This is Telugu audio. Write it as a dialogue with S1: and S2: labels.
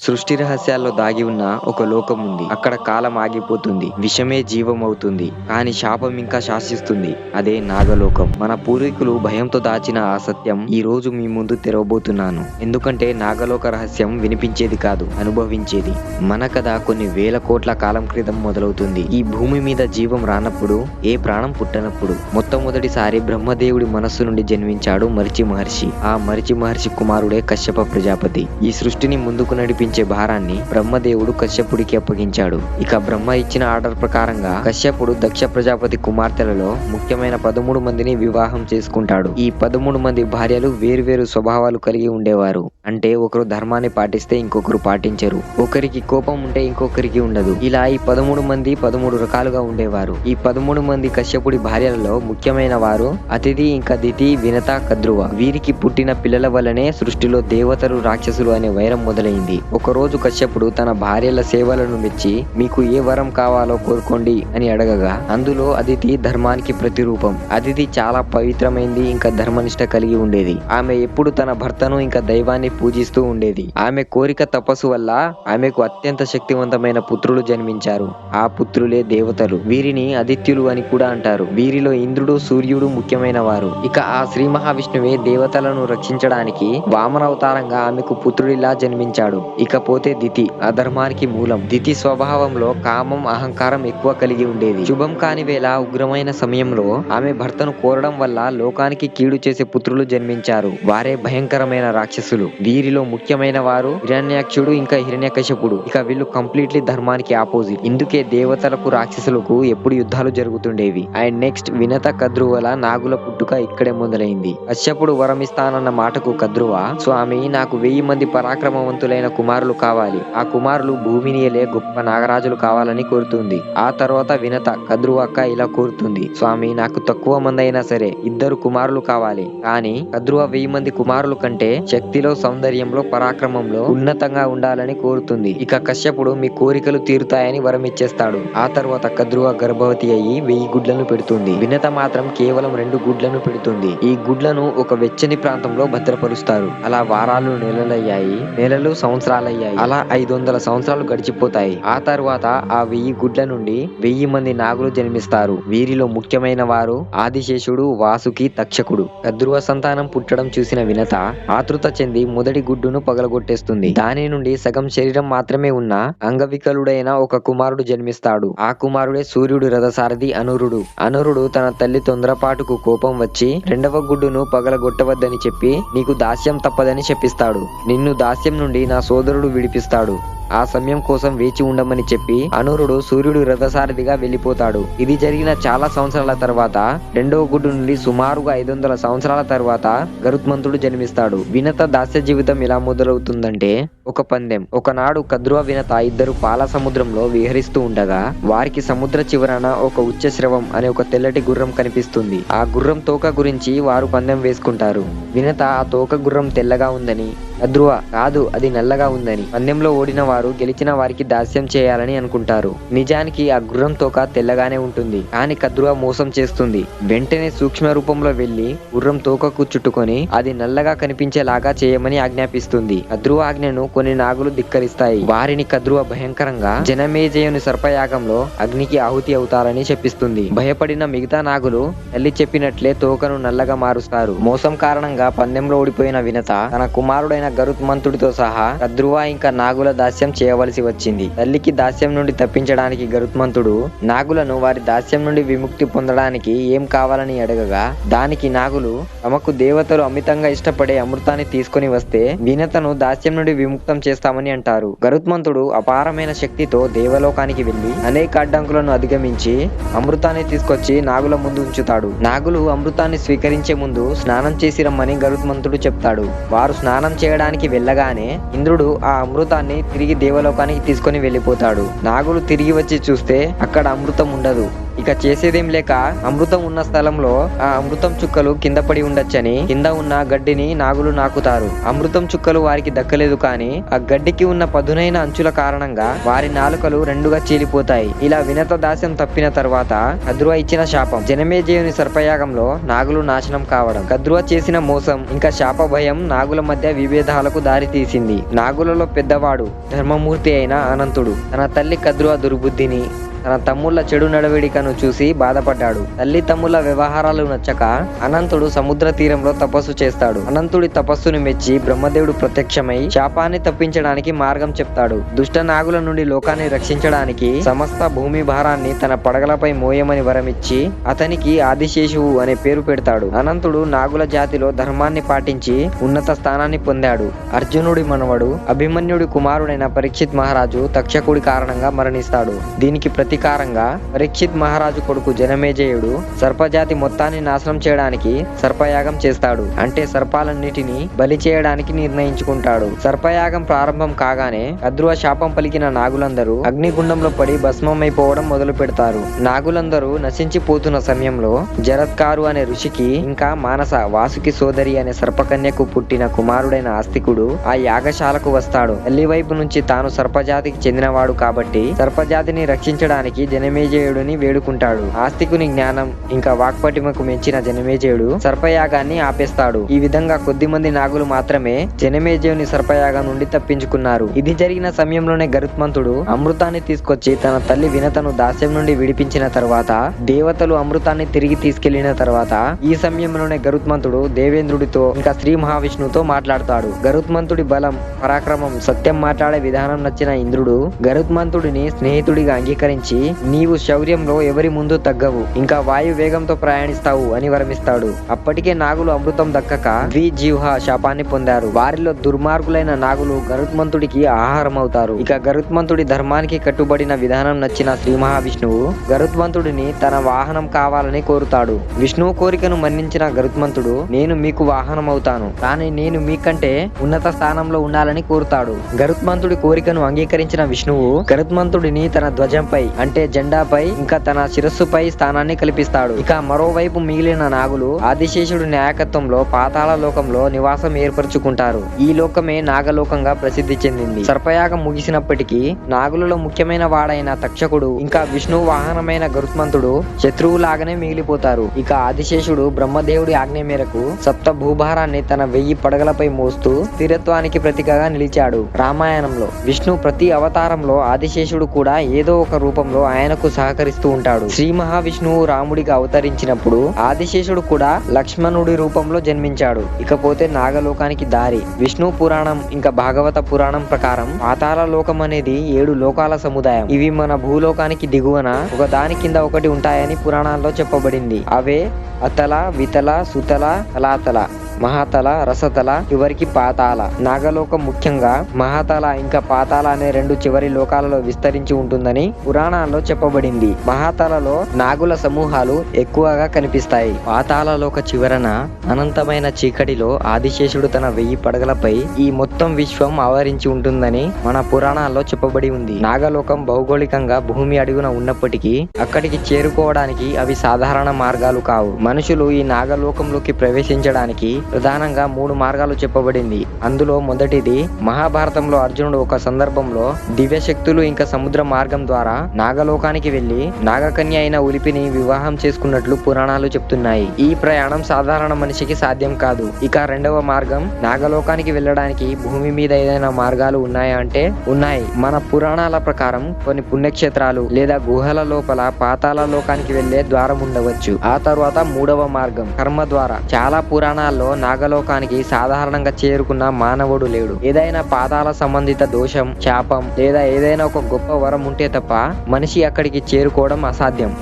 S1: సృష్టి రహస్యాల్లో దాగి ఉన్న ఒక లోకం ఉంది. అక్కడ కాలం ఆగిపోతుంది. విషమే జీవం అవుతుంది. కానీ శాపం ఇంకా శాసిస్తుంది. అదే నాగలోకం. మన పూర్వీకులు భయంతో దాచిన ఆ సత్యం ఈ రోజు మీ ముందు తెరవబోతున్నాను. ఎందుకంటే నాగలోక రహస్యం వినిపించేది కాదు, అనుభవించేది. మన కథ కొన్ని వేల కోట్ల కాలం క్రితం మొదలవుతుంది. ఈ భూమి మీద జీవం రానప్పుడు, ఏ ప్రాణం పుట్టనప్పుడు మొట్టమొదటిసారి బ్రహ్మదేవుడి మనస్సు నుండి జన్మించాడు మరిచి మహర్షి. ఆ మరిచి మహర్షి కుమారుడే కశ్యప ప్రజాపతి. ఈ సృష్టిని ముందుకు నడిపించే భారాన్ని బ్రహ్మదేవుడు కశ్యపుడికి అప్పగించాడు. ఇక బ్రహ్మ ఇచ్చిన ఆర్డర్ ప్రకారంగా కశ్యపుడు దక్ష ప్రజాపతి కుమార్తెలలో ముఖ్యమైన 13 మందిని వివాహం చేసుకుంటాడు. ఈ 13 మంది భార్యలు వేరువేరు స్వభావాలు కలిగి ఉండేవారు. అంటే ఒకరు ధర్మాన్ని పాటిస్తే ఇంకొకరు పాటించరు, ఒకరికి కోపం ఉంటే ఇంకొకరికి ఉండదు. ఇలా ఈ 13 మంది 13 రకాలుగా ఉండేవారు. ఈ 13 మంది కశ్యపుడి భార్యలలో ముఖ్యమైన వారు అతిథి, ఇంకా దితి, వినత, కద్రువ. వీరికి పుట్టిన పిల్లల వల్లనే సృష్టిలో దేవతలు, రాక్షసులు అనే వైరం మొదలైంది. ఒకరోజు కశ్యపుడు తన భార్యల సేవలను మెచ్చి మీకు ఏ వరం కావాలో కోరుకోండి అని అడగగా అందులో అదితి ధర్మానికి ప్రతిరూపం. అదితి చాలా పవిత్రమైంది, ఇంకా ధర్మనిష్ట కలిగి ఉండేది. ఆమె ఎప్పుడు తన భర్తను ఇంకా దైవాన్ని పూజిస్తూ ఉండేది. ఆమె కోరిక తపస్సు వల్ల ఆమెకు అత్యంత శక్తివంతమైన పుత్రులు జన్మించారు. ఆ పుత్రులే దేవతలు. వీరిని ఆదిత్యులు అని కూడా అంటారు. వీరిలో ఇంద్రుడు, సూర్యుడు ముఖ్యమైన వారు. ఇక ఆ శ్రీ మహావిష్ణువే దేవతలను రక్షించడానికి వామనావతారంగా ఆమెకు పుత్రుడిలా జన్మించాడు. ఇకపోతే దితి అధర్మానికి మూలం. దితి స్వభావంలో కామం, అహంకారం ఎక్కువ కలిగి ఉండేది. శుభం కాని వేళ, ఉగ్రమైన సమయంలో ఆమె భర్తను కోరడం వల్ల లోకానికి కీడు చేసే పుత్రులు జన్మించారు. వారే భయంకరమైన రాక్షసులు. వీరిలో ముఖ్యమైన వారు హిరణ్యాక్షుడు, ఇంకా హిరణ్యకశపుడు. ఇక వీళ్ళు కంప్లీట్లీ ధర్మానికి ఆపోజిట్. ఇందుకే దేవతలకు, రాక్షసులకు ఎప్పుడు యుద్ధాలు జరుగుతుండేవి. అండ్ నెక్స్ట్ వినత, కద్రువల నాగుల పుట్టుక ఇక్కడే మొదలైంది. కశ్యపుడు వరమిస్తానన్న మాటకు కద్రువ, స్వామి నాకు 1000 మంది పరాక్రమవంతులైన కుమారులు కావాలి. ఆ కుమారులు భూమిని ఏలే గొప్ప నాగరాజులు కావాలని కోరుతుంది. ఆ తర్వాత వినత కద్రువ అక్క ఇలా కోరుతుంది, స్వామి నాకు తక్కువ మంది అయినా సరే 2 కుమారులు కావాలి. కానీ కద్రువ 1000 మంది కుమారుల కంటే శక్తిలో, సౌందర్యంలో, పరాక్రమంలో ఉన్నతంగా ఉండాలని కోరుతుంది. ఇక కశ్యపుడు మీ కోరికలు తీరుతాయని వరం ఇచ్చేస్తాడు. ఆ తర్వాత కద్రువ గర్భవతి అయ్యి 1000 గుడ్లను పెడుతుంది. వినత మాత్రం కేవలం 2 గుడ్లను పెడుతుంది. ఈ గుడ్లను ఒక వెచ్చని ప్రాంతంలో భద్రపరుస్తారు. అలా వారాలు నెలలయ్యాయి, నెలలు సంవత్సరాలయ్యాయి. అలా 500 సంవత్సరాలు గడిచిపోతాయి. ఆ తర్వాత ఆ 1000 గుడ్ల నుండి 1000 మంది నాగులు జన్మిస్తారు. వీరిలో ముఖ్యమైన వారు ఆదిశేషుడు, వాసుకి, తక్షకుడు. కద్రువ సంతానం పుట్టడం చూసిన వినత ఆతృత చెంది మొదటి గుడ్డును పగలగొట్టేస్తుంది. దాని నుండి సగం శరీరం మాత్రమే ఉన్న అంగవికలుడైన ఒక కుమారుడు జన్మిస్తాడు. ఆ కుమారుడే సూర్యుడు రథసారథి అనురుడు. అనురుడు తన తల్లి తొందరపాటుకు కోపం వచ్చి 2వ గుడ్డును పగలగొట్టవద్దని చెప్పి నీకు దాస్యం తప్పదని చెప్పిస్తాడు. నిన్ను దాస్యం నుండి నా సోదరుడు విడిపిస్తాడు. ఆ సమయం కోసం వేచి ఉండమని చెప్పి అనురుడు సూర్యుడు రథసారథిగా వెళ్లిపోతాడు. ఇది జరిగిన చాలా సంవత్సరాల తర్వాత 2వ గుడ్డు నుండి సుమారుగా 500 సంవత్సరాల తర్వాత గరుత్మంతుడు జన్మిస్తాడు. వినత దాస్య జీవితం ఎలా మొదలవుతుందంటే ఒక పందెం. ఒకనాడు కద్రువ, వినత ఇద్దరు పాల సముద్రంలో విహరిస్తూ ఉండగా వారికి సముద్ర చివరన ఒక ఉచ్చశ్రవం అనే ఒక తెల్లటి గుర్రం కనిపిస్తుంది. ఆ గుర్రం తోక గురించి వారు పందెం వేసుకుంటారు. వినత ఆ తోక గుర్రం తెల్లగా ఉందని, కద్రువ కాదు అది నల్లగా ఉందని. పందెంలో ఓడిన వారు గెలిచిన వారికి దాస్యం చేయాలని అనుకుంటారు. నిజానికి ఆ గుర్రం తోక తెల్లగానే ఉంటుంది, కానీ కద్రువ మోసం చేస్తుంది. వెంటనే సూక్ష్మ రూపంలో వెళ్లి గుర్రం తోకకు చుట్టుకొని అది నల్లగా కనిపించేలాగా చేయమని ఆజ్ఞాపిస్తుంది. కద్రువ ఆజ్ఞను కొన్ని నాగులు ధిక్కరిస్తాయి. వారిని కద్రువ భయంకరంగా జనమేజయుని సర్పయాగంలో అగ్నికి ఆహుతి అవుతారని చెప్పిస్తుంది. భయపడిన మిగతా నాగులు తల్లి చెప్పినట్లే తోకను నల్లగా మారుస్తారు. మోసం కారణంగా పందెంలో ఓడిపోయిన వినత తన కుమారుడైన గరుత్మంతుడితో సహా కద్రువ ఇంకా నాగుల దాస్యం చేయవలసి వచ్చింది. తల్లికి దాస్యం నుండి తప్పించడానికి గరుత్మంతుడు నాగులను వారి దాస్యం నుండి విముక్తి పొందడానికి ఏం కావాలని అడగగా దానికి నాగులు తమకు దేవతలు అమితంగా ఇష్టపడే అమృతాన్ని తీసుకుని వస్తే వినతను దాస్యం నుండి విముక్తం చేస్తామని అంటారు. గరుత్మంతుడు అపారమైన శక్తితో దేవలోకానికి వెళ్లి అనేక అడ్డంకులను అధిగమించి అమృతాన్ని తీసుకొచ్చి నాగుల ముందు ఉంచుతాడు. నాగులు అమృతాన్ని స్వీకరించే ముందు స్నానం చేసి రమ్మని గరుత్మంతుడు చెప్తాడు. వారు స్నానం చేయడానికి వెళ్ళగానే ఇంద్రుడు ఆ అమృతాన్ని తిరిగి దేవలోకానికి తీసుకొని వెళ్ళిపోతాడు. నాగులు తిరిగి వచ్చి చూస్తే అక్కడ అమృతం ఉండదు. ఇక చేసేదేం లేక అమృతం ఉన్న స్థలంలో ఆ అమృతం చుక్కలు కింద పడి ఉండొచ్చని కింద ఉన్న గడ్డిని నాగులు నాకుతారు. అమృతం చుక్కలు వారికి దక్కలేదు కానీ ఆ గడ్డికి ఉన్న పదునైన అంచుల కారణంగా వారి నాలుకలు రెండుగా చీలిపోతాయి. ఇలా వినత దాస్యం తప్పిన తర్వాత కద్రువ ఇచ్చిన శాపం జనమేజయుని సర్పయాగంలో నాగులు నాశనం కావడం. కద్రువ చేసిన మోసం ఇంకా శాప భయం నాగుల మధ్య విభేదాలకు దారి తీసింది. నాగులలో పెద్దవాడు ధర్మమూర్తి అయిన అనంతుడు తన తల్లి కద్రువ దుర్బుద్ధిని తన తమ్ముళ్ల చెడు నడవడికను చూసి బాధపడ్డాడు. తల్లి తమ్ముళ్ల వ్యవహారాలు నచ్చక అనంతుడు సముద్ర తీరంలో తపస్సు చేస్తాడు. అనంతుడి తపస్సును మెచ్చి బ్రహ్మదేవుడు ప్రత్యక్షమై శాపాన్ని తప్పించడానికి మార్గం చెప్తాడు. దుష్ట నాగుల నుండి లోకాన్ని రక్షించడానికి సమస్త భూమి భారాన్ని తన పడగలపై మోయమని వరమిచ్చి అతనికి ఆదిశేషువు అనే పేరు పెడతాడు. అనంతుడు నాగుల జాతిలో ధర్మాన్ని పాటించి ఉన్నత స్థానాన్ని పొందాడు. అర్జునుడి మనవడు అభిమన్యుడి కుమారుడైన పరీక్షిత్ మహారాజు తక్షకుడి కారణంగా మరణిస్తాడు. దీనికి ప్రతీకారంగా పరీక్షిత్ మహారాజు కొడుకు జనమేజయుడు సర్పజాతి మొత్తాన్ని నాశనం చేయడానికి సర్పయాగం చేస్తాడు. అంటే సర్పాలన్నిటినీ బలి చేయడానికి నిర్ణయించుకుంటాడు. సర్పయాగం ప్రారంభం కాగానే కద్రువ శాపం పలికిన నాగులందరూ అగ్నిగుండంలో పడి భస్మమైపోవడం మొదలు పెడతారు. నాగులందరూ నశించిపోతున్న సమయంలో జరత్కారు అనే ఋషికి ఇంకా మానస వాసుకి సోదరి అనే సర్పకన్యకు పుట్టిన కుమారుడైన ఆస్తికుడు ఆ యాగశాలకు వస్తాడు. తల్లి వైపు నుంచి తాను సర్పజాతికి చెందినవాడు కాబట్టి సర్పజాతిని రక్షించడానికి జనమేజయుడిని వేడుకుంటాడు. ఆస్తికుని జ్ఞానం ఇంకా వాక్పటిమకు మెచ్చిన జనమేజయుడు సర్పయాగాన్ని ఆపేస్తాడు. ఈ విధంగా కొద్ది మంది నాగులు మాత్రమే జనమేజయుని సర్పయాగం నుండి తప్పించుకున్నారు. ఇది జరిగిన సమయంలోనే గరుత్మంతుడు అమృతాన్ని తీసుకొచ్చి తన తల్లి వినతను దాస్యం నుండి విడిపించిన తర్వాత దేవతలు అమృతాన్ని తిరిగి తీసుకెళ్లిన తర్వాత ఈ సమయంలోనే గరుత్మంతుడు దేవేంద్రుడితో ఇంకా శ్రీ మహావిష్ణువుతో మాట్లాడతాడు. గరుత్మంతుడి బలం పరాక్రమం సత్యం మాట్లాడే విధానం నచ్చిన ఇంద్రుడు గరుత్మంతుడిని స్నేహితుడిగా అంగీకరించి నీవు శౌర్యంలో ఎవరి ముందు తగ్గవు, ఇంకా వాయు వేగంతో ప్రయాణిస్తావు అని వరమిస్తాడు. అప్పటికే నాగులు అమృతం దక్కక ద్విజీవహ శాపాన్ని పొందారు. వారిలో దుర్మార్గులైన నాగులు గరుత్మంతుడికి ఆహారం అవుతారు. ఇక గరుత్మంతుడి ధర్మానికి కట్టుబడిన విధానం నచ్చిన శ్రీ మహావిష్ణువు గరుత్మంతుడిని తన వాహనం కావాలని కోరుతాడు. విష్ణువు కోరికను మన్నించిన గరుత్మంతుడు నేను మీకు వాహనం అవుతాను, కానీ నేను మీకంటే ఉన్నత స్థానంలో ఉండాలని కోరుతాడు. గరుత్మంతుడి కోరికను అంగీకరించిన విష్ణువు గరుత్మంతుడిని తన ధ్వజంపై అంటే జెండాపై ఇంకా తన శిరస్సుపై స్థానాన్ని కల్పిస్తాడు. ఇక మరోవైపు మిగిలిన నాగులు ఆదిశేషుడి నాయకత్వంలో పాతాళ లోకంలో నివాసం ఏర్పరచుకుంటారు. ఈ లోకమే నాగలోకంగా ప్రసిద్ధి చెందింది. సర్పయాగం ముగిసినప్పటికీ నాగులలో ముఖ్యమైన వాడైన తక్షకుడు ఇంకా విష్ణు వాహనమైన గరుత్మంతుడు శత్రువులాగానే మిగిలిపోతారు. ఇక ఆదిశేషుడు బ్రహ్మదేవుడి ఆజ్ఞ మేరకు సప్త భూభారాన్ని తన 1000 పడగలపై మోస్తూ స్థిరత్వానికి ప్రతీకగా నిలిచాడు. రామాయణంలో విష్ణు ప్రతి అవతారంలో ఆదిశేషుడు కూడా ఏదో ఒక రూపంలో ఆయనకు సహకరిస్తూ ఉంటాడు. శ్రీ మహావిష్ణువు రాముడిగా అవతరించినప్పుడు ఆదిశేషుడు కూడా లక్ష్మణుడి రూపంలో జన్మించాడు. ఇకపోతే నాగలోకానికి దారి. విష్ణు పురాణం ఇంకా భాగవత పురాణం ప్రకారం పాతాళ లోకం అనేది 7 లోకాల సముదాయం. ఇవి మన భూలోకానికి దిగువన ఒక దాని కింద ఒకటి ఉంటాయని పురాణాల్లో చెప్పబడింది. అవే అతల, వితల, సుతల, తలాతల, మహాతల, రసతల, చివరికి పాతాళ. నాగలోకం ముఖ్యంగా మహాతల ఇంకా పాతాళ అనే 2 చివరి లోకాలలో విస్తరించి ఉంటుందని పురాణాల్లో చెప్పబడింది. మహాతలలో నాగుల సమూహాలు ఎక్కువగా కనిపిస్తాయి. పాతాళలోక చివరన అనంతమైన చీకటిలో ఆదిశేషుడు తన 1000 పడగలపై ఈ మొత్తం విశ్వం ఆవరించి ఉంటుందని మన పురాణాల్లో చెప్పబడి ఉంది. నాగలోకం భౌగోళికంగా భూమి అడుగున ఉన్నప్పటికీ అక్కడికి చేరుకోవడానికి అవి సాధారణ మార్గాలు కావు. మనుషులు ఈ నాగలోకంలోకి ప్రవేశించడానికి ప్రధానంగా 3 మార్గాలు చెప్పబడింది. అందులో మొదటిది మహాభారతంలో అర్జునుడు ఒక సందర్భంలో దివ్యశక్తులు ఇంకా సముద్ర మార్గం ద్వారా నాగలోకానికి వెళ్లి నాగకన్య అయిన ఉలిపిని వివాహం చేసుకున్నట్లు పురాణాలు చెప్తున్నాయి. ఈ ప్రయాణం సాధారణ మనిషికి సాధ్యం కాదు. ఇక రెండవ మార్గం నాగలోకానికి వెళ్ళడానికి భూమి మీద ఏదైనా మార్గాలు ఉన్నాయా అంటే ఉన్నాయి. మన పురాణాల ప్రకారం కొన్ని పుణ్యక్షేత్రాలు లేదా గుహల లోపల పాతాళ లోకానికి వెళ్లే ద్వారం ఉండవచ్చు. ఆ తర్వాత మూడవ మార్గం కర్మ ద్వారా. చాలా పురాణాల్లో నాగలోకానికి సాధారణంగా చేరుకున్న మానవుడు లేడు. ఏదైనా పాతాళ సంబంధిత దోషం, శాపం లేదా ఏదైనా ఒక గొప్ప వరం ఉంటే తప్ప మనిషి అక్కడికి చేరుకోవడం అసాధ్యం.